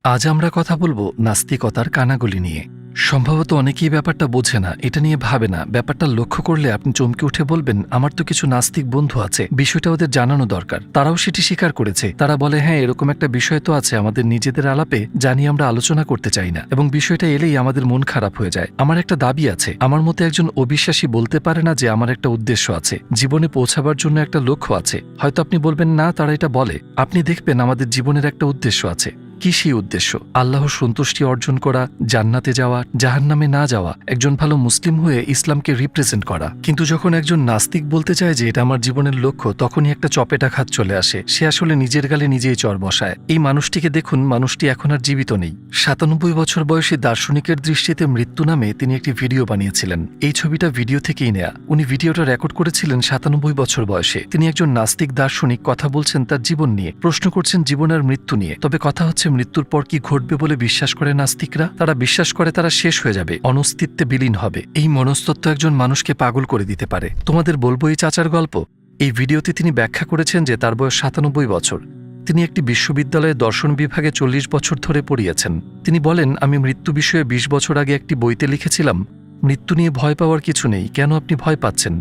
আজ আমরা কথা বলবো নাস্তিকতার কানাগলি নিয়ে। সম্ভবত অনেকেই ব্যাপারটা বোঝে না, এটা নিয়ে ভাবে না। ব্যাপারটা লক্ষ্য করলে আপনি চমকে উঠে বলবেন, আমার তো কিছু নাস্তিক বন্ধু আছে, বিষয়টা ওদের জানানো দরকার। তারাও সেটি স্বীকার করেছে। তারা বলে, হ্যাঁ, এরকম একটা বিষয় তো আছে, আমাদের নিজেদের আলাপে জানি আমরা আলোচনা করতে চাই না, এবং বিষয়টা এলেই আমাদের মন খারাপ হয়ে যায়। আমার একটা দাবি আছে, আমার মতে একজন অবিশ্বাসী বলতে পারে না যে আমার একটা উদ্দেশ্য আছে, জীবনে পৌঁছাবার জন্য একটা লক্ষ্য আছে। হয়তো আপনি বলবেন না, তারা এটা বলে। আপনি দেখবেন আমাদের জীবনের একটা উদ্দেশ্য আছে। কি সেই উদ্দেশ্য? আল্লাহর সন্তুষ্টি অর্জন করা, জান্নাতে যাওয়া, জাহান্নামে না যাওয়া, একজন ভালো মুসলিম হয়ে ইসলামকে রিপ্রেজেন্ট করা। কিন্তু যখন একজন নাস্তিক বলতে চায় যে এটা আমার জীবনের লক্ষ্য, তখনই একটা চপেটাঘাত চলে আসে। সে আসলে নিজের গালে নিজেই চর বসায়। এই মানুষটিকে দেখুন, মানুষটি এখন আর জীবিত নেই। ৯৭ বছর বয়সী দার্শনিকের দৃষ্টিতে মৃত্যু নামে তিনি একটি ভিডিও বানিয়েছিলেন। এই ছবিটা ভিডিও থেকেই নেয়া। উনি ভিডিওটা রেকর্ড করেছিলেন ৯৭ বছর বয়সে। তিনি একজন নাস্তিক দার্শনিক, কথা বলছেন তার জীবন নিয়ে, প্রশ্ন করছেন জীবন আর মৃত্যু নিয়ে। তবে কথা হচ্ছে, মৃত্যুর পর কি ঘটবে বলে বিশ্বাস করে নাস্তিকরা? তারা বিশ্বাস করে তারা শেষ হয়ে যাবে, অনস্তিত্বে বিলীন হবে। এই মনস্তত্ত্ব একজন মানুষকে পাগল করে দিতে পারে। তোমাদের বলবো এই চাচার গল্প। এই ভিডিওতে তিনি ব্যাখ্যা করেছেন যে তার বয়স ৯৭ বছর। তিনি একটি বিশ্ববিদ্যালয়ে দর্শন বিভাগে ৪০ বছর ধরে পড়িয়েছেন। তিনি বলেন, আমি মৃত্যু বিষয়ে ২০ বছর আগে একটি বইতে লিখেছিলাম, মৃত্যু নিয়ে ভয় পাওয়ার কিছু নেই। কেন আপনি ভয় পাচ্ছেন?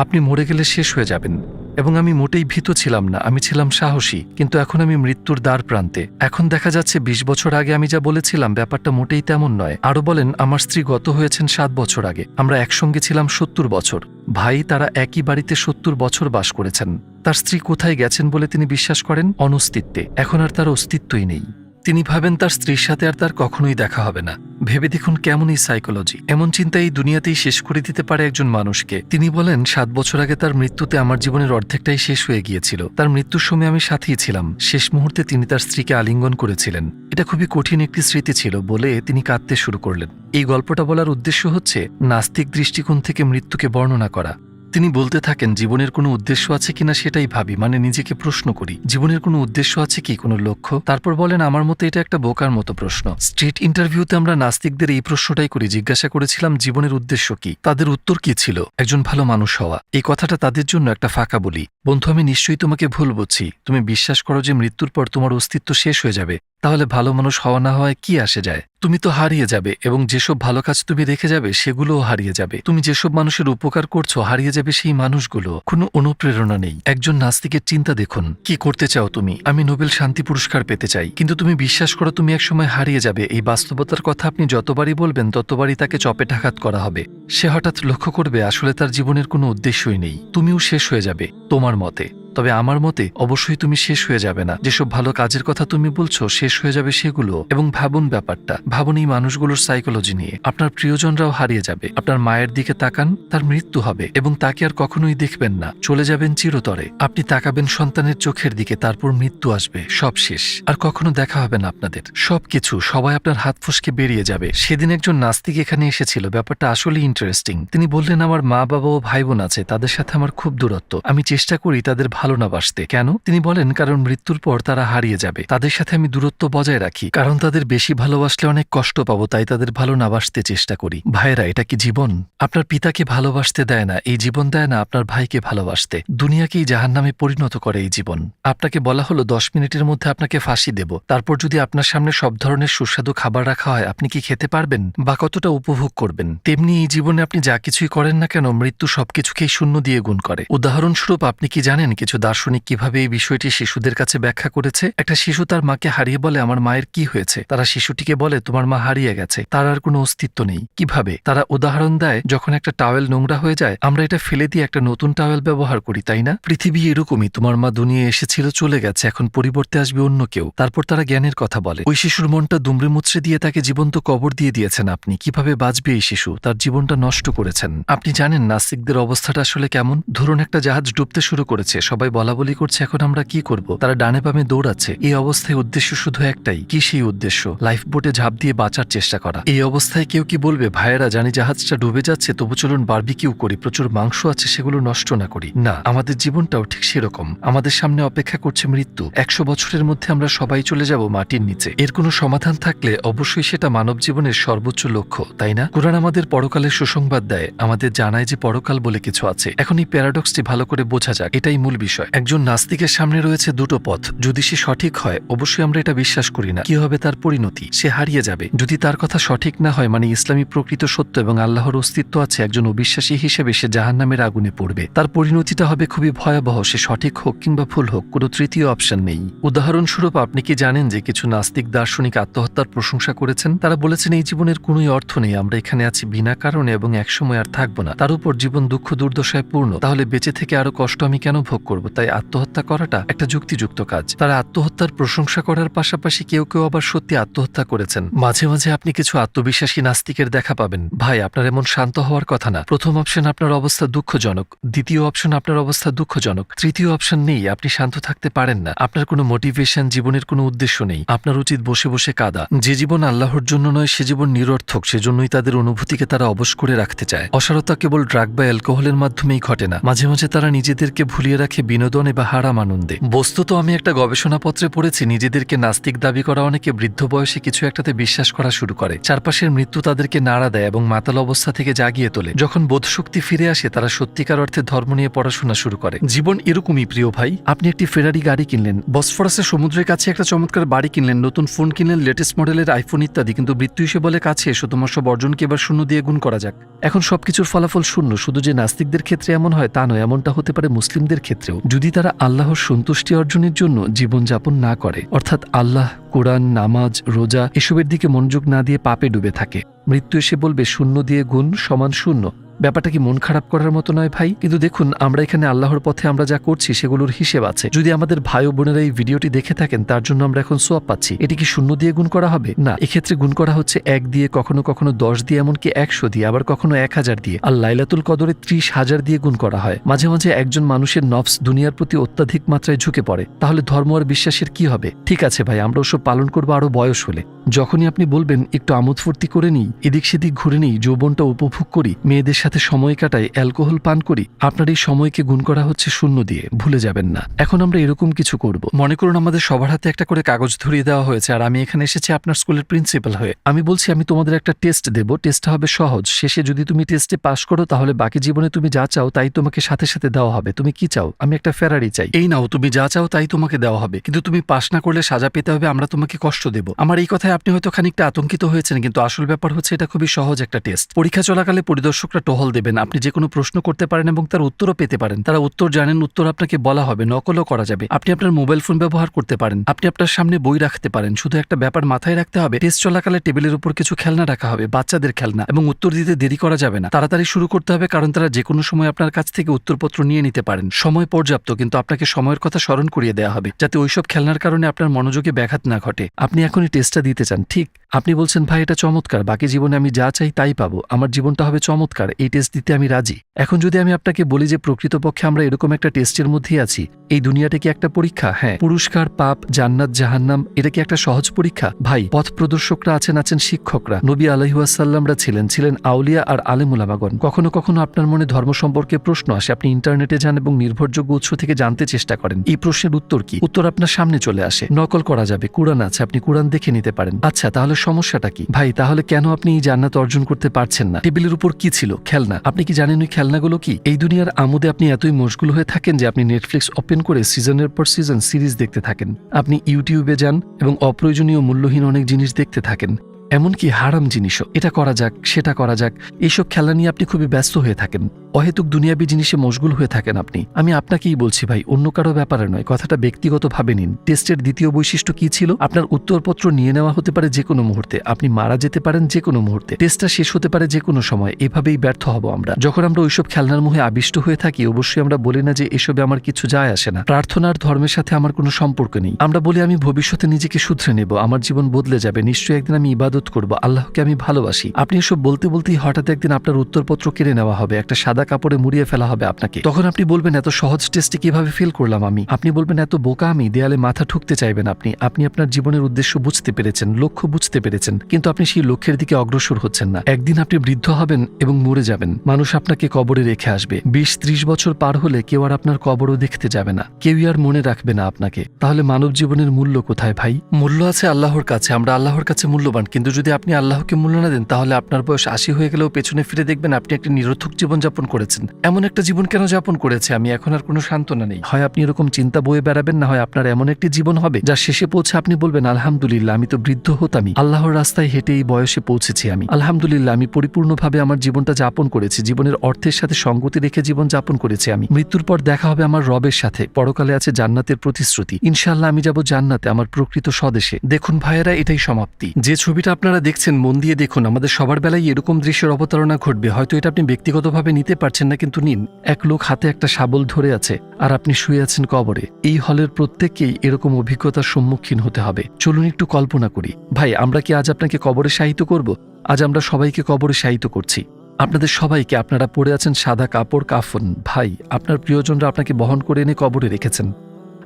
আপনি মরে গেলে শেষ হয়ে যাবেন। এবং আমি মোটেই ভীত ছিলাম না, আমি ছিলাম সাহসী। কিন্তু এখন আমি মৃত্যুর দ্বার প্রান্তে। এখন দেখা যাচ্ছে ২০ বছর আগে আমি যা বলেছিলাম ব্যাপারটা মোটেই তেমন নয়। আরও বলেন, আমার স্ত্রী গত হয়েছেন ৭ বছর আগে। আমরা একসঙ্গে ছিলাম ৭০ বছর। ভাই, তারা একই বাড়িতে ৭০ বছর বাস করেছেন। তার স্ত্রী কোথায় গেছেন বলে তিনি বিশ্বাস করেন? অনস্তিত্বে। এখন আর তার অস্তিত্বই নেই। তিনি ভাবেন তার স্ত্রীর সাথে আর তার কখনোই দেখা হবে না। ভেবে দেখুন কেমন এই সাইকোলজি। এমন চিন্তা এই দুনিয়াতেই শেষ করে দিতে পারে একজন মানুষকে। তিনি বলেন, ৭ বছর আগে তার মৃত্যুতে আমার জীবনের অর্ধেকটাই শেষ হয়ে গিয়েছিল। তার মৃত্যুর সময় আমি সাথেই ছিলাম। শেষ মুহূর্তে তিনি তার স্ত্রীকে আলিঙ্গন করেছিলেন। এটা খুবই কঠিন একটি স্মৃতি ছিল বলে তিনি কাঁদতে শুরু করলেন। এই গল্পটা বলার উদ্দেশ্য হচ্ছে নাস্তিক দৃষ্টিকোণ থেকে মৃত্যুকে বর্ণনা করা। তিনি বলতে থাকেন, জীবনের কোনো উদ্দেশ্য আছে কিনা সেটাই ভাবি, মানে নিজেকে প্রশ্ন করি, জীবনের কোনো উদ্দেশ্য আছে কি, কোনো লক্ষ্য? তারপর বলেন, আমার মতে এটা একটা বোকার মতো প্রশ্ন। স্ট্রিট ইন্টারভিউতে আমরা নাস্তিকদের এই প্রশ্নটাই করি। জিজ্ঞাসা করেছিলাম, জীবনের উদ্দেশ্য কি? তাদের উত্তর কি ছিল? একজন ভালো মানুষ হওয়া। এই কথাটা তাদের জন্য একটা ফাঁকা বলি। বন্ধু, আমি নিশ্চয়ই তোমাকে ভুল বুঝছি। তুমি বিশ্বাস করো যে মৃত্যুর পর তোমার অস্তিত্ব শেষ হয়ে যাবে। তাহলে ভালো মানুষ হওয়া না হয় কি আসে যায়? তুমি তো হারিয়ে যাবে, এবং যেসব ভালো কাজ তুমি রেখে যাবে সেগুলোও হারিয়ে যাবে। তুমি যেসব মানুষের উপকার করছো, হারিয়ে যাবে সেই মানুষগুলো। কোনো অনুপ্রেরণা নেই। একজন নাস্তিকের চিন্তা দেখুন, কি করতে চাও তুমি? আমি নোবেল শান্তি পুরস্কার পেতে চাই। কিন্তু তুমি বিশ্বাস করো তুমি একসময় হারিয়ে যাবে। এই বাস্তবতার কথা আপনি যতবারই বলবেন ততবারই তাকে চপেটাঘাত করা হবে। সে হঠাৎ লক্ষ্য করবে আসলে তার জীবনের কোনো উদ্দেশ্যই নেই। তুমিও শেষ হয়ে যাবে তোমার মতে। তবে আমার মতে অবশ্যই তুমি শেষ হয়ে যাবে না। যেসব ভালো কাজের কথা তুমি বলছো শেষ হয়ে যাবে সেগুলো। এবং ভাবুন ব্যাপারটা, ভাবুন এই মানুষগুলোর সাইকোলজি নিয়ে। আপনার প্রিয়জনরাও হারিয়ে যাবে। আপনার মায়ের দিকে তাকান, তার মৃত্যু হবে এবং তাকে আর কখনোই দেখবেন না, চলে যাবেন চিরতরে। আপনি তাকাবেন সন্তানের চোখের দিকে, তারপর মৃত্যু আসবে, সব শেষ, আর কখনো দেখা হবে না আপনাদের। সবকিছু, সবাই আপনার হাত ফসকে বেরিয়ে যাবে। সেদিন একজন নাস্তিক এখানে এসেছিল, ব্যাপারটা আসলেই ইন্টারেস্টিং। তিনি বললেন, আমার মা বাবা ও ভাই বোন আছে, তাদের সাথে আমার খুব দূরত্ব। আমি চেষ্টা করি তাদের ভালো না বাসতে। কেন? তিনি বলেন, কারণ মৃত্যুর পর তারা হারিয়ে যাবে। তাদের সাথে আমি দূরত্ব বজায় রাখি, কারণ তাদের বেশি ভালোবাসলে অনেক কষ্ট পাবো, তাই তাদের ভালো না বাসতে চেষ্টা করি। ভাইরা, এটা কি জীবন? আপনার পিতাকে ভালোবাসতে দেয় না এই জীবন, দেয় না আপনার ভাইকে ভালোবাসতে। দুনিয়াকেই জাহান্নামে পরিণত করে এই জীবন। আপনাকে বলা হলো ১০ মিনিটের মধ্যে আপনাকে ফাঁসি দেব। তারপর যদি আপনার সামনে সব ধরনের সুস্বাদু খাবার রাখা হয়, আপনি কি খেতে পারবেন বা কতটা উপভোগ করবেন? তেমনি এই জীবনে আপনি যা কিছুই করেন না কেন, মৃত্যু সবকিছুকেই শূন্য দিয়ে গুণ করে। উদাহরণস্বরূপ, আপনি কি জানেন কিছু দার্শনিক কিভাবে এই বিষয়টি শিশুদের কাছে ব্যাখ্যা করেছে? একটা শিশু তার মাকে হারিয়ে বলে, আমার মায়ের কি হয়েছে? তারা শিশুটিকে বলে, তোমার মা হারিয়ে গেছে, তার আর কোনো অস্তিত্ব নেই। কিভাবে? তারা উদাহরণ দেয়, যখন একটা টাওয়েল নোংরা হয়ে যায়, আমরা এটা ফেলে দিয়ে একটা নতুন টাওয়েল ব্যবহার করি, তাই না? পৃথিবী এরকমই। তোমার মা দুনিয়া এসেছিল, চলে গেছে, এখন পরিবর্তে আসবে অন্য কেউ। তারপর তারা জ্ঞানের কথা বলে। ওই শিশুর মনটা দুমড়ে মুচড়ে দিয়ে তাকে জীবন্ত কবর দিয়ে দিয়েছেন আপনি। কিভাবে বাঁচবে এই শিশু? তার জীবনটা নষ্ট করেছেন আপনি। জানেন নাস্তিকদের অবস্থাটা আসলে কেমন? ধরুন একটা জাহাজ ডুবতে শুরু করেছে, সবাই বলা বলি করছে, এখন আমরা কি করব? তারা ডানে বামে দৌড়াচ্ছে। এই অবস্থায় উদ্দেশ্য শুধু একটাই। কি সেই উদ্দেশ্য? লাইফ বোটে ঝাঁপ দিয়ে বাঁচার চেষ্টা করা। এই অবস্থায় কেউ কি বলবে, ভাইয়েরা, জানি জাহাজটা ডুবে যাচ্ছে, তবু চলুন বারবিকিউ করি, প্রচুর মাংস আছে, সেগুলো নষ্ট না করি? না, আমাদের জীবনটাও ঠিক সেরকম। আমাদের সামনে অপেক্ষা করছে মৃত্যু। ১০০ বছরের মধ্যে আমরা সবাই চলে যাব মাটির নিচে। এর কোনো সমাধান থাকলে অবশ্যই সেটা মানব জীবনের সর্বোচ্চ লক্ষ্য, তাই না? কোরআন আমাদের পরকালের সুসংবাদ দেয়, আমাদের জানায় যে পরকাল বলে কিছু আছে। এখন এই প্যারাডক্সটি ভালো করে বোঝা যাক, এটাই মূল বিষয়। বিষয়। একজন নাস্তিকের সামনে রয়েছে দুটো পথ, যদি সে সঠিক হয় অবশ্যই আমরা এটা বিশ্বাস করি না, কি হবে তার পরিণতি, সে হারিয়ে যাবে। যদি তার কথা সঠিক না হয় মানে ইসলামী প্রকৃত সত্য এবং আল্লাহর অস্তিত্ব আছে, একজন অবিশ্বাসী হিসেবে সে জাহান্নামের আগুনে পড়বে। তার পরিণতিটা হবে খুবই ভয়াবহ, সে সঠিক হোক কিংবা ভুল হোক, কোনো তৃতীয় অপশন নেই। উদাহরণস্বরূপ আপনি কি জানেন যে কিছু নাস্তিক দার্শনিক আত্মহত্যার প্রশংসা করেছেন? তারা বলেছেন এই জীবনের কোনোই অর্থ নেই, আমরা এখানে আছি বিনা কারণে এবং একসময় আর থাকবো না, তার উপর জীবন দুঃখ দুর্দশায় পূর্ণ, তাহলে বেঁচে থেকে আরো কষ্ট আমি কেন ভোগ করব? তাই আত্মহত্যা করাটা একটা যুক্তিযুক্ত কাজ। তারা আত্মহত্যার প্রশংসা করার পাশাপাশি কেউ কেউ আবার সত্যি আত্মহত্যা করেছেন। মাঝে মাঝে আপনি কিছু আত্মবিশ্বাসী নাস্তিকের দেখা পাবেন। ভাই, আপনার এমন শান্ত হওয়ার কথা না। প্রথম অপশন আপনার অবস্থা দুঃখজনক, দ্বিতীয় অপশন আপনার অবস্থা দুঃখজনক, তৃতীয় অপশন নেই, আপনি শান্ত থাকতে পারেন না, আপনার কোনো মোটিভেশন, জীবনের কোনো উদ্দেশ্য নেই, আপনার উচিত বসে বসে কাঁদা। যে জীবন আল্লাহর জন্য নয় সে জীবন নিরর্থক, সেজন্যই তাদের অনুভূতিকে তারা অবশ করে রাখতে চায়। অসারতা কেবল ড্রাগ বা অ্যালকোহলের মাধ্যমেই ঘটে না, মাঝে মাঝে তারা নিজেদেরকে ভুলিয়ে রাখে বিনোদনে বা হারাম আনন্দে। বস্তুত আমি একটা গবেষণাপত্রে পড়েছি, নিজেদেরকে নাস্তিক দাবি করা অনেকে বৃদ্ধ বয়সে কিছু একটাতে বিশ্বাস করা শুরু করে। চারপাশের মৃত্যু তাদেরকে নাড়া দেয় এবং মাতাল অবস্থা থেকে জাগিয়ে তোলে। যখন বোধশক্তি ফিরে আসে তারা সত্যিকার অর্থে ধর্ম নিয়ে পড়াশোনা শুরু করে। জীবন এরকমই প্রিয় ভাই। আপনি একটি ফেরারি গাড়ি কিনলেন, বসফরাসের সমুদ্রের কাছে একটা চমৎকার বাড়ি কিনলেন, নতুন ফোন কিনলেন, লেটেস্ট মডেলের আইফোন ইত্যাদি, কিন্তু মৃত্যু এসে বলে কাছে এসো, তোমার সব অর্জনকে এবার শূন্য দিয়ে গুণ করা যাক। এখন সবকিছুর ফলাফল শূন্য। শুধু যে নাস্তিকদের ক্ষেত্রে এমন হয় তা নয়, এমনটা হতে পারে মুসলিমদের ক্ষেত্রেও, যদি তারা আল্লাহর সন্তুষ্টি অর্জনের জন্য জীবনযাপন না করে, অর্থাৎ আল্লাহ, কোরআন, নামাজ, রোজা এসবের দিকে মনোযোগ না দিয়ে পাপে ডুবে থাকে। মৃত্যু এসে বলবে শূন্য দিয়ে গুণ সমান শূন্য। ব্যাপারটা কি মন খারাপ করার মতো নয় ভাই? কিন্তু দেখুন, আমরা এখানে আল্লাহর পথে আমরা যা করছি সেগুলোর হিসেব আছে। যদি আমাদের ভাই ও বোনেরা এই ভিডিওটি দেখে থাকেন তার জন্য আমরা এখন সোয়াব পাচ্ছি, এটি কি শূন্য দিয়ে গুণ করা হবে? না, এক্ষেত্রে গুণ করা হচ্ছে 1 দিয়ে, কখনো কখনো 10 দিয়ে, এমনকি 100 দিয়ে, আবার কখনো 1000 দিয়ে। আর লাইলাতুল কদরে 30,000 দিয়ে গুণ করা হয়। মাঝে মাঝে একজন মানুষের নফস দুনিয়ার প্রতি অত্যাধিক মাত্রায় ঝুঁকে পড়ে, তাহলে ধর্ম আর বিশ্বাসের কি হবে? ঠিক আছে ভাই, আমরা ওসব পালন করবো আরো বয়স হলে। যখনই আপনি বলবেন একটু আমোদ ফুর্তি করে নিই, এদিক সেদিক ঘুরে নিই, যৌবনটা উপভোগ করি, মেয়েদের সাথে সময় কাটাই, অ্যালকোহল পান করি, আপনার এই সময়কে গুণ করা হচ্ছে শূন্য দিয়ে, ভুলে যাবেন না। এখন আমরা এরকম কিছু করব। মনে করুন আমাদের সবার হাতে একটা করে কাগজ ধরিয়ে দেওয়া হয়েছে আর আমি এখানে এসেছি আপনার স্কুলের প্রিন্সিপাল হয়ে। আমি বলছি আমি তোমাদের একটা টেস্ট দেব, টেস্টটা হবে সহজ, শেষে যদি তুমি টেস্টে পাশ করো তাহলে বাকি জীবনে তুমি যা চাও তাই তোমাকে সাথে সাথে দেওয়া হবে। তুমি কি চাও? আমি একটা ফেরারি চাই। এই নাও, তুমি যা চাও তাই তোমাকে দেওয়া হবে, কিন্তু তুমি পাশ না করলে সাজা পেতে হবে, আমরা তোমাকে কষ্ট দেব। আমার এই কথায় আপনি হয়তো খানিকটা আতঙ্কিত হয়েছেন, কিন্তু আসল ব্যাপার হচ্ছে এটা খুবই সহজ একটা টেস্ট। পরীক্ষা চলাকালে পরিদর্শকরা টহল দেবেন, আপনি যে কোনো প্রশ্ন করতে পারেন এবং তার উত্তরও পেতে পারেন। তারা উত্তর জানেন, উত্তর আপনাকে বলা হবে, নকলও করা যাবে। আপনি আপনার মোবাইল ফোন ব্যবহার করতে পারেন, আপনি আপনার সামনে বই রাখতে পারেন। শুধু একটা ব্যাপার মাথায় রাখতে হবে, টেস্ট চলাকালে টেবিলের উপর কিছু খেলনা রাখা হবে, বাচ্চাদের খেলনা, এবং উত্তর দিতে দেরি করা যাবে না, তাড়াতাড়ি শুরু করতে হবে, কারণ তারা যে কোনো সময় আপনার কাছ থেকে উত্তরপত্র নিয়ে নিতে পারেন। সময় পর্যাপ্ত, কিন্তু আপনাকে সময়ের কথা স্মরণ করিয়ে দেওয়া হবে যাতে ওইসব খেলনার কারণে আপনার মনোযোগে ব্যাঘাত না ঘটে। আপনি এখনই টেস্টটা দিতে চান, ঠিক? আপনি বলছেন ভাই এটা চমৎকার, বাকি জীবনে আমি যা চাই তাই পাবো, আমার জীবনটা হবে চমৎকার, এই টেস্ট দিতে আমি রাজি। এখন যদি আমি আপনাকে বলি যে প্রকৃতপক্ষে আমরা এরকম একটা টেস্টের মধ্যেই আছি, এই দুনিয়াটা কি একটা পরীক্ষা? হ্যাঁ। পুরস্কার, পাপ, জান্নাত, জাহান্নাম, এটা কি একটা সহজ পরীক্ষা? ভাই, পথ প্রদর্শকরা আছেন শিক্ষকরা, নবী আলাইহিওয়াসাল্লামরা ছিলেন আউলিয়া আর আলেম উলামাগণ। কখনো কখনো আপনার মনে ধর্ম সম্পর্কে প্রশ্ন আসে, আপনি ইন্টারনেটে যান এবং নির্ভরযোগ্য উৎস থেকে জানতে চেষ্টা করেন এই প্রশ্নের উত্তর কি। উত্তর আপনার সামনে চলে আসে, নকল করা যাবে, কুরআন আছে, আপনি কুরআন দেখে নিতে পারেন। আচ্ছা, তাহলে সমস্যাটা কি? ভাই, তাহলে কেন আপনি এই জান্নাত অর্জন করতে পারছেন না? টেবিলের উপর কি ছিল? খেলনা। আপনি কি জানেন ওই খেলনাগুলো কি? এই দুনিয়ার আমোদে আপনি এতই মশগুল হয়ে থাকেন যে আপনি নেটফ্লিক্স ওপেন করে সিজনের পর সিজন সিরিজ দেখতে থাকেন, আপনি ইউটিউবে যান এবং অপ্রয়োজনীয় মূল্যহীন অনেক জিনিস দেখতে থাকেন, এমনকি হারাম জিনিসও। এটা করা যাক, সেটা করা যাক, এইসব খেলা নিয়ে আপনি খুবই ব্যস্ত হয়ে থাকেন, অহেতুক দুনিয়াবী জিনিসে মশগুল হয়ে থাকেন আপনি। আমি আপনাকেই বলছি ভাই, অন্য কারো ব্যাপারে নয়, কথাটা ব্যক্তিগতভাবে নিন। টেস্টের দ্বিতীয় বৈশিষ্ট্য কি ছিল? আপনার উত্তরপত্র নিয়ে নেওয়া হতে পারে যে কোনো মুহূর্তে, আপনি মারা যেতে পারেন যে কোনো মুহূর্তে, টেস্টটা শেষ হতে পারে যে কোনো সময়। এভাবেই ব্যর্থ হব আমরা। যখন আমরা ওইসব খেলনার মোহে আবিষ্ট হয়ে থাকি, অবশ্যই আমরা বলি না যে এসবে আমার কিছু যায় আসে না, প্রার্থনার ধর্মের সাথে আমার কোনো সম্পর্ক নেই। আমরা বলি আমি ভবিষ্যতে নিজেকে শুধরে নেব, আমার জীবন বদলে যাবে, নিশ্চয়ই একদিন আমি ইবাদত করব, আল্লাহকে আমি ভালোবাসি। আপনি এসব বলতে বলতেই হঠাৎ একদিন আপনার উত্তরপত্র কেড়ে নেওয়া হবে, একটা সাদা কাপড়ে মুড়িয়ে ফেলা হবে আপনাকে। তখন আপনি বলবেন এত সহজ টেস্টে কিভাবে ফেল করলাম আমি? আপনি বলবেন এত বোকা আমি, দেয়ালে মাথা ঠুকতে চাইবেন আপনি। আপনি আপনার জীবনের উদ্দেশ্য বুঝতে পেরেছেন, লক্ষ্য বুঝতে পেরেছেন, কিন্তু আপনি সেই লক্ষ্যের দিকে অগ্রসর হচ্ছেন না। একদিন আপনি বৃদ্ধ হবেন এবং মরে যাবেন, মানুষ আপনাকে কবরে রেখে আসবে। 20-30 বছর পার হলে কেউ আর আপনার কবরও দেখতে যাবে না, কেউই আর মনে রাখবে না আপনাকে। তাহলে মানব জীবনের মূল্য কোথায় ভাই? মূল্য আছে আল্লাহর কাছে, আমরা আল্লাহর কাছে মূল্যবান, কিন্তু যদি আপনি আল্লাহকে মূল্য না দেন তাহলে আপনার বয়স 80 হয়ে গেলেও পেছনে ফিরে দেখবেন আপনি একটি নিরর্থক জীবনযাপন করেছেন, এমন একটা জীবন কেন যাপন করেছে আমি, এখন আর কোনো সান্ত্বনা নেই। হয় আপনি এরকম চিন্তা বয়ে বেড়াবেন, না হয় আপনার এমন একটি জীবন হবে যা শেষে পৌঁছে আপনি বলবেন আলহামদুলিল্লাহ, আমি তো বৃদ্ধ হতামই, আল্লাহর রাস্তায় হেঁটে এই বয়সে পৌঁছেছি আমি, আলহামদুলিল্লাহ, আমি পরিপূর্ণভাবে আমার জীবনটা যাপন করেছি, জীবনের অর্থের সাথে সঙ্গতি রেখে জীবন যাপন করেছি আমি। মৃত্যুর পর দেখা হবে আমার রবের সাথে, পরকালে আছে জান্নাতের প্রতিশ্রুতি, ইনশাআল্লাহ আমি যাব জান্নাতে, আমার প্রকৃত স্বদেশে। দেখুন ভাইয়েরা, এটাই সমাপ্তি। যে ছবিটা আপনারা দেখছেন মন দিয়ে দেখুন, আমাদের সবার বেলায় এরকম দৃশ্যের অবতারণা ঘটবে। হয়তো এটা আপনি ব্যক্তিগতভাবে নিতে পারছেন না, কিন্তু নিন, এক লোক হাতে একটা শাবল ধরে আছে আর আপনি শুয়ে আছেন কবরে। এই হলের প্রত্যেককেই এরকম অভিজ্ঞতার সম্মুখীন হতে হবে। চলুন একটু কল্পনা করি। ভাই, আমরা কি আজ আপনাকে কবরে শায়িত করব? আজ আমরা সবাইকে কবরে শায়িত করছি, আপনাদের সবাইকে। আপনারা পরে আছেন সাদা কাপড়, কাফন। ভাই, আপনার প্রিয়জনরা আপনাকে বহন করে এনে কবরে রেখেছেন,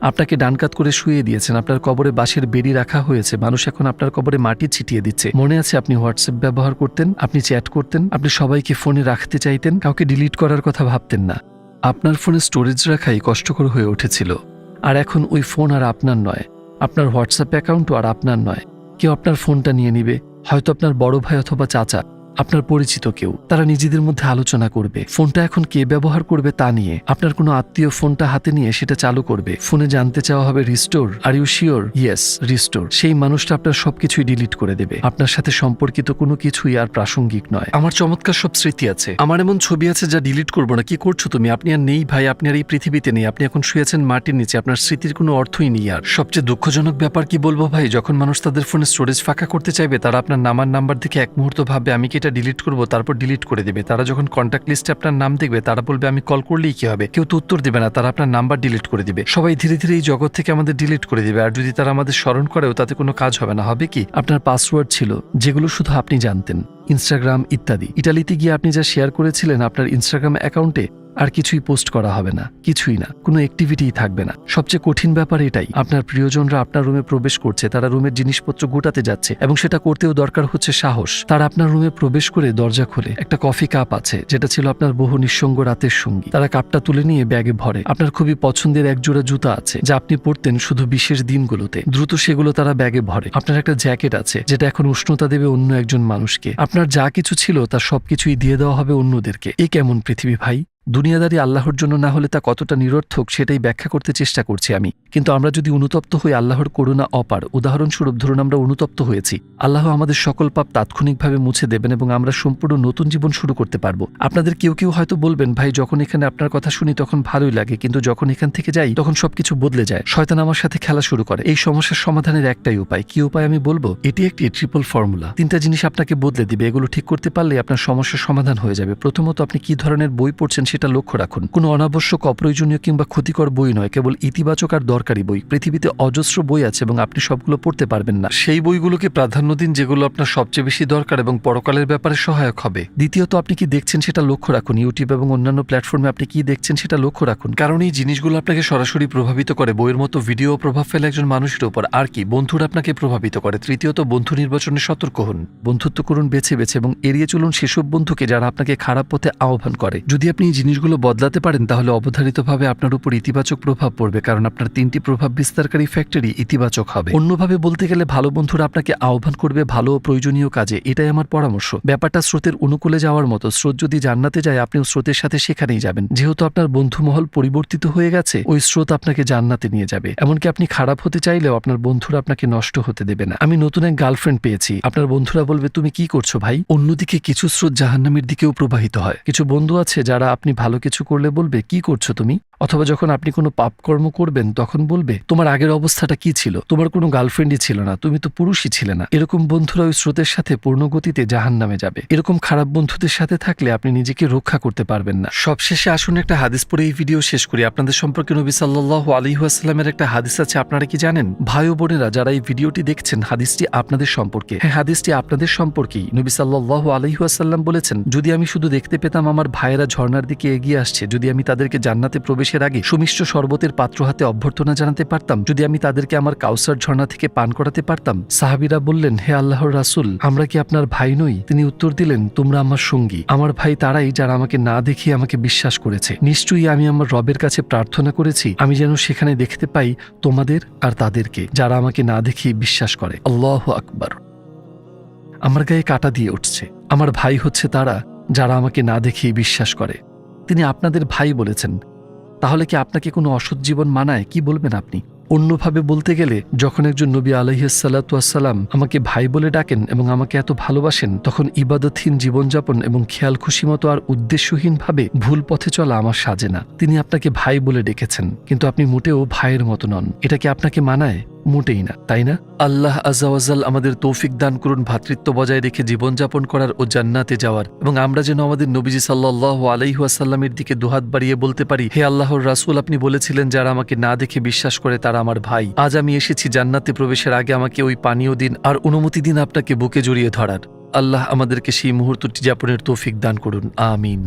আপনাকে ডানকাত করে শুয়ে দিয়েছেন, আপনার কবরে বাঁশের বেড়ি রাখা হয়েছে, মানুষ এখন আপনার কবরে মাটি ছিটিয়ে দিচ্ছে। মনে আছে আপনি হোয়াটসঅ্যাপ ব্যবহার করতেন, আপনি চ্যাট করতেন, আপনি সবাইকে ফোনে রাখতে চাইতেন, কাউকে ডিলিট করার কথা ভাবতেন না। আপনার ফোনে স্টোরেজ রাখাই কষ্টকর হয়ে উঠেছিল। আর এখন ওই ফোন আর আপনার নয়, আপনার হোয়াটসঅ্যাপ অ্যাকাউন্টও আর আপনার নয়। কেউ আপনার ফোনটা নিয়ে নিবে, হয়তো আপনার বড় ভাই অথবা চাচা, আপনার পরিচিত কেউ। তারা নিজেদের মধ্যে আলোচনা করবে ফোনটা এখন কে ব্যবহার করবে তা নিয়ে। আপনার কোনো আত্মীয় ফোনটা হাতে নিয়ে সেটা চালু করবে, ফোনে জানতে চাওয়া হবে restore, are you sure? Yes, restore. সেই মানুষটা আপনার সবকিছুই ডিলিট করে দেবে, আপনার সাথে সম্পর্কিত কোনো কিছুই আর প্রাসঙ্গিক নয়। আমার চমৎকার সব স্মৃতি আছে, আমার এমন ছবি আছে যা ডিলিট করবো না। কি করছো তুমি? আপনি আর নেই ভাই, আপনি আর এই পৃথিবীতে নেই, আপনি এখন শুয়েছেন মাটির নিচে, আপনার স্মৃতির কোনো অর্থই নেই আর। সবচেয়ে দুঃখজনক ব্যাপার কি বলবো ভাই, যখন মানুষ তাদের ফোনে স্টোরেজ ফাঁকা করতে চাইবে, তারা আপনার নাম্বার দেখে এক মুহূর্ত ভাববে আমি কি এটা ডিলিট করবো, তারপর ডিলিট করে দেবে। তারা যখন কন্ট্যাক্ট লিস্টে আপনার নাম দেখবে, তারা বলবে আমি কল করলেই কি হবে, কেউ তো উত্তর দেবে না, তারা আপনার নাম্বার ডিলিট করে দিবে। সবাই ধীরে ধীরে এই জগৎ থেকে আমাদের ডিলিট করে দিবে। আর যদি তারা আমাদের স্মরণ করেও তাতে কোনো কাজ হবে না। হবে কি, আপনার পাসওয়ার্ড ছিল যেগুলো শুধু আপনি জানতেন, ইনস্টাগ্রাম ইত্যাদি। ইটালিতে গিয়ে আপনি যা শেয়ার করেছিলেন আপনার ইনস্টাগ্রাম অ্যাকাউন্টে, আর কিছুই পোস্ট করা হবে না, কিছুই না, কোনো অ্যাক্টিভিটিই থাকবে না। সবচেয়ে কঠিন ব্যাপার এটাই, আপনার প্রিয়জনরা আপনার রুমে প্রবেশ করছে, তারা রুমের জিনিসপত্র গোটাতে যাচ্ছে, এবং সেটা করতেও দরকার হচ্ছে সাহস। তারা আপনার রুমে প্রবেশ করে দরজা খোলে, একটা কফি কাপ আছে যেটা ছিল আপনার বহু নিঃসঙ্গ রাতের সঙ্গী, তারা কাপটা তুলে নিয়ে ব্যাগে ভরে। আপনার খুবই পছন্দের একজোড়া জুতা আছে যা আপনি পরতেন শুধু বিশেষ দিনগুলোতে, দ্রুত সেগুলো তারা ব্যাগে ভরে। আপনার একটা জ্যাকেট আছে যেটা এখন উষ্ণতা দেবে অন্য একজন মানুষকে। আপনার যা কিছু ছিল তার সবকিছুই দিয়ে দেওয়া হবে অন্যদেরকে। এ কেমন পৃথিবী ভাই? দুনিয়াদারি আল্লাহর জন্য না হলে তা কতটা নিরর্থক সেটাই ব্যাখ্যা করতে চেষ্টা করছি আমি। কিন্তু আমরা যদি অনুতপ্ত হই, আল্লাহর করুণা অপার। উদাহরণস্বরূপ ধরুন আমরা অনুতপ্ত হয়েছি, আল্লাহ আমাদের সকল পাপ তাৎক্ষণিকভাবে মুছে দেবেন এবং আমরা সম্পূর্ণ নতুন জীবন শুরু করতে পারবো। আপনাদের কেউ কেউ হয়তো বলবেন, ভাই যখন এখানে আপনার কথা শুনি তখন ভালোই লাগে, কিন্তু যখন এখান থেকে যাই তখন সবকিছু বদলে যায়, শয়তান আমার সাথে খেলা শুরু করে। এই সমস্যার সমাধানের একটাই উপায়। কি উপায় আমি বলবো? এটি একটি ট্রিপল ফর্মুলা। 3টা জিনিস আপনাকে বদলে দিবে। এগুলো ঠিক করতে পারলে আপনার সমস্যার সমাধান হয়ে যাবে। প্রথমত, আপনি কি ধরনের বই পড়ছেন সেটা লক্ষ্য রাখুন। কোনো অনাবশ্যক, অপ্রয়োজনীয় কিংবা ক্ষতিকর বই নয়, কেবল ইতিবাচক আর দরকারি বই। পৃথিবীতে অজস্র বই আছে এবং আপনি সবগুলো পড়তে পারবেন না। সেই বইগুলোকে প্রাধান্য দিন যেগুলো আপনার সবচেয়ে বেশি দরকার এবং পরকালের ব্যাপারে সহায়ক হবে। দ্বিতীয়ত, আপনি কি দেখছেন সেটা লক্ষ্য রাখুন। ইউটিউব এবং অন্যান্য প্ল্যাটফর্মে আপনি কি দেখছেন সেটা লক্ষ্য রাখুন, কারণ এই জিনিসগুলো আপনাকে সরাসরি প্রভাবিত করে। বইয়ের মতো ভিডিও প্রভাব ফেলে একজন মানুষের উপর। আর কি, বন্ধুরা আপনাকে প্রভাবিত করে। তৃতীয়ত, বন্ধু নির্বাচনে সতর্ক হন। বন্ধুত্ব করুন বেছে বেছে এবং এড়িয়ে চলুন সেসব বন্ধুকে যারা আপনাকে খারাপ পথে আহ্বান করে। যদি আপনি এই জিনিসগুলো বদলাতে পারেন তাহলে অবধারিতভাবে আপনার উপর ইতিবাচক প্রভাব পড়বে, কারণ আপনার 3টি প্রভাব বিস্তারকারী ফ্যাক্টরি ইতিবাচক হবে। অন্যভাবে বলতে গেলে ভালো বন্ধুরা আপনাকে আহ্বান করবে ভালো ও প্রয়োজনীয় কাজে। এটাই আমার পরামর্শ। ব্যাপারটা স্রোতের অনুকূলে যাওয়ার মতো। স্রোত যদি জান্নাতে যায়, আপনিও স্রোতের সাথে সেখানেই যাবেন। যেহেতু আপনার বন্ধুমহল পরিবর্তিত হয়ে গেছে, ওই স্রোত আপনাকে জান্নাতে নিয়ে যাবে। এমনকি আপনি খারাপ হতে চাইলেও আপনার বন্ধুরা আপনাকে নষ্ট হতে দেবে না। আমি নতুন এক গার্লফ্রেন্ড পেয়েছি, আপনার বন্ধুরা বলবে তুমি কি করছো ভাই? অন্যদিকে কিছু স্রোত জাহান্নামের দিকেও প্রবাহিত হয়। কিছু বন্ধু আছে যারা আপনি ভালো কিছু করলে বলবে কি করছো তুমি, অথবা যখন আপনি কোনো পাপকর্ম করবেন তখন বলবে তোমার আগের অবস্থাটা কি ছিল, তোমার কোনো গার্লফ্রেন্ডই ছিল না, তুমি তো পুরুষই ছিলে না। এরকম বন্ধুরা ওই স্রোতের সাথে পূর্ণ গতিতে জাহান্নামে যাবে। এরকম খারাপ বন্ধুদের সাথে থাকলে আপনি নিজেকে রক্ষা করতে পারবেন না। সবশেষে আসুন একটা হাদিস পড়ে এই ভিডিও শেষ করি। আপনাদের সম্পর্কে নবী সাল্লাল্লাহু আলাইহি ওয়াসাল্লামের একটা হাদিস আছে, আপনারা কি জানেন? ভাই ও বোনেরা যারা এই ভিডিওটি দেখছেন, হাদিসটি আপনাদের সম্পর্কে। হ্যাঁ, হাদিসটি আপনাদের সম্পর্কেই। নবী সাল্লাল্লাহু আলাইহি ওয়াসাল্লাম বলেছেন, যদি আমি শুধু দেখতে পেতাম আমার ভাইয়েরা ঝর্ণার দিকে এগিয়ে আসছে, যদি আমি তাদেরকে জান্নাতে প্রবেশের আগে সুমিষ্ট শরবতের পাত্র হাতে অভ্যর্থনা জানাতে পারতাম, যদি আমি তাদেরকে আমার কাউসার ঝর্ণা থেকে পান করাতে পারতাম। সাহাবীরা বললেন, হে আল্লাহর রাসূল, আমরা কি আপনার ভাই নই? তিনি উত্তর দিলেন, তোমরা আমার সঙ্গী। আমার ভাই তারাই যারা আমাকে না দেখিয়ে আমাকে বিশ্বাস করেছে। নিশ্চয়ই আমি আমার রবের কাছে প্রার্থনা করেছি আমি যেন সেখানে দেখতে পাই তোমাদের আর তাদেরকে যারা আমাকে না দেখিয়ে বিশ্বাস করে। আল্লাহু আকবার। আমার গায়ে কাঁটা দিয়ে উঠছে। আমার ভাই হচ্ছে তারা যারা আমাকে না দেখিয়ে বিশ্বাস করে। তিনি আপনাদের ভাই বলেছেন। তাহলে কি আপনাকে কোনো অসৎ জীবন মানায়? কি বলবেন আপনি? অন্যভাবে বলতে গেলে যখন একজন নবী আলাইহিসসালাম আমাকে ভাই বলে ডাকেন এবং আমাকে এত ভালোবাসেন, তখন ইবাদতহীন জীবনযাপন এবং খেয়াল খুশি মতো আর উদ্দেশ্যহীনভাবে ভুল পথে চলা আমার সাজে না। তিনি আপনাকে ভাই বলে ডেকেছেন, কিন্তু আপনি মোটেও ভাইয়ের মতো নন। এটা কি আপনাকে মানায়? মোটেই না, তাই না? আল্লাহ আযজা ওয়া জাল আমাদের তৌফিক দান করুন ভ্রাতৃত্ব বজায় রেখে জীবনযাপন করার ও জান্নাতে যাওয়ার, এবং আমরা যেন আমাদের নবীজি সাল্লাল্লাহু আলাইহি ওয়াসাল্লামের দিকে দুহাত বাড়িয়ে বলতে পারি, হে আল্লাহর রাসূল, আপনি বলেছিলেন যারা আমাকে না দেখে বিশ্বাস করে তারা আমার ভাই। আজ আমি এসেছি, জান্নাতে প্রবেশের আগে আমাকে ওই পানীয় দিন আর অনুমতি দিন আপনাকে বুকে জড়িয়ে ধরার। আল্লাহ আমাদেরকে সেই মুহূর্তটি যাপনের তৌফিক দান করুন। আমিন।